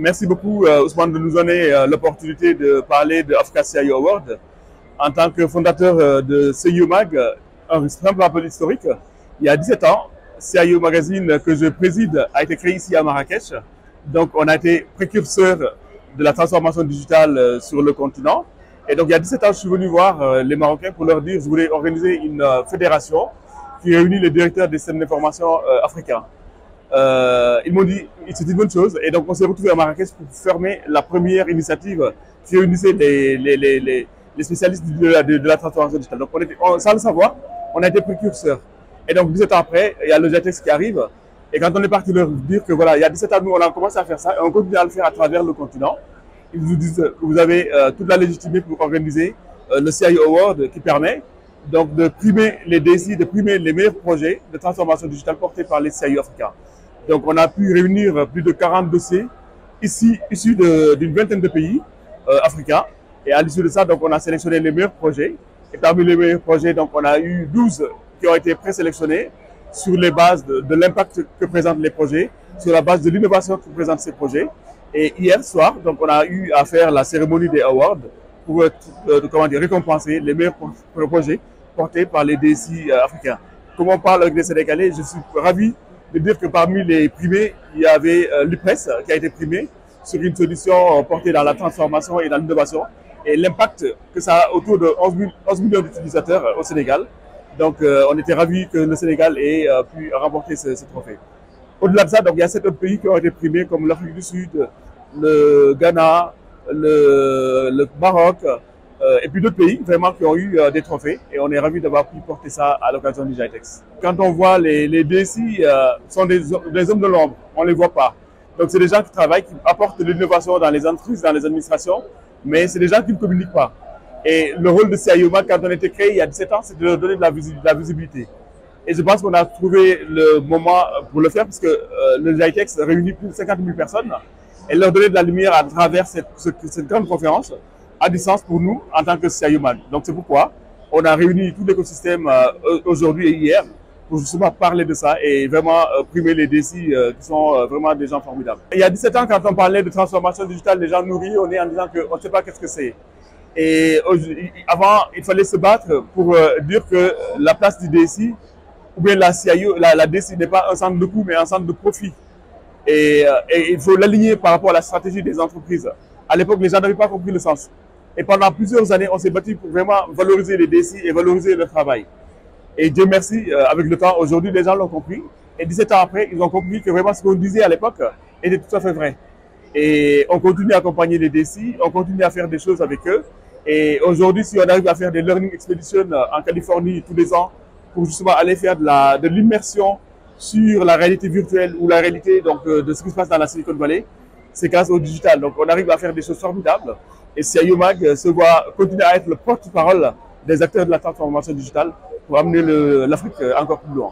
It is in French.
Merci beaucoup Ousmane de nous donner l'opportunité de parler de Africa CIO Award. En tant que fondateur de CIO Mag, un simple rappel historique, il y a 17 ans, CIO Magazine que je préside a été créé ici à Marrakech. Donc on a été précurseur de la transformation digitale sur le continent. Et donc il y a 17 ans, je suis venu voir les Marocains pour leur dire que je voulais organiser une fédération qui réunit les directeurs des systèmes d'information africains. Ils m'ont dit c'est une bonne chose et donc on s'est retrouvé à Marrakech pour fermer la première initiative qui réunissait les spécialistes de la transformation digitale. Donc sans le savoir, on a été précurseurs. Et donc 17 ans après, il y a le GITEX qui arrive et quand on est parti leur dire que voilà, il y a 17 ans, nous on a commencé à faire ça et on continue à le faire à travers le continent, ils nous disent que vous avez toute la légitimité pour organiser le CIO Award qui permet donc de primer les DSI, de primer les meilleurs projets de transformation digitale portés par les CIO africains. Donc, on a pu réunir plus de 40 dossiers ici, issus d'une vingtaine de pays africains. Et à l'issue de ça, donc, on a sélectionné les meilleurs projets. Et parmi les meilleurs projets, donc, on a eu 12 qui ont été présélectionnés sur les bases de l'impact que présentent les projets, sur la base de l'innovation que présentent ces projets. Et hier soir, donc, on a eu à faire la cérémonie des awards pour récompenser les meilleurs projets portés par les DSI africains. Comme on parle avec les Sénégalais, je suis ravi de dire que parmi les primés, il y avait l'IPRES qui a été primé sur une solution portée dans la transformation et dans l'innovation et l'impact que ça a autour de 11 millions d'utilisateurs au Sénégal. Donc on était ravis que le Sénégal ait pu remporter ce trophée. Au-delà de ça, donc, il y a 7 autres pays qui ont été primés comme l'Afrique du Sud, le Ghana, le Maroc et puis d'autres pays vraiment qui ont eu des trophées et on est ravis d'avoir pu porter ça à l'occasion du GITEX. Quand on voit les DSI, sont des hommes de l'ombre, on ne les voit pas. Donc c'est des gens qui travaillent, qui apportent de l'innovation dans les entreprises, dans les administrations, mais c'est des gens qui ne communiquent pas. Et le rôle de CIO Mag, quand on a été créé il y a 17 ans, c'est de leur donner de la visibilité. Et je pense qu'on a trouvé le moment pour le faire puisque le GITEX réunit plus de 50 000 personnes et leur donner de la lumière à travers cette grande conférence à distance pour nous en tant que CIO Mag. Donc c'est pourquoi on a réuni tout l'écosystème aujourd'hui et hier pour justement parler de ça et vraiment primer les DSI qui sont vraiment des gens formidables. Il y a 17 ans, quand on parlait de transformation digitale, les gens nous riaient au nez en disant qu'on ne sait pas qu'est-ce que c'est. Et avant, il fallait se battre pour dire que la place du DSI ou bien la CIO, la DSI n'est pas un centre de coût mais un centre de profit. Et il faut l'aligner par rapport à la stratégie des entreprises. À l'époque, les gens n'avaient pas compris le sens. Et pendant plusieurs années, on s'est battu pour vraiment valoriser les DSI et valoriser leur travail. Et Dieu merci, avec le temps, aujourd'hui, les gens l'ont compris. Et 17 ans après, ils ont compris que vraiment ce qu'on disait à l'époque était tout à fait vrai. Et on continue à accompagner les DSI, on continue à faire des choses avec eux. Et aujourd'hui, si on arrive à faire des learning expeditions en Californie tous les ans, pour justement aller faire de l'immersion sur la réalité virtuelle ou la réalité donc, de ce qui se passe dans la Silicon Valley, c'est grâce au digital. Donc on arrive à faire des choses formidables. Et CIO Mag se voit continuer à être le porte-parole des acteurs de la transformation digitale pour amener l'Afrique encore plus loin.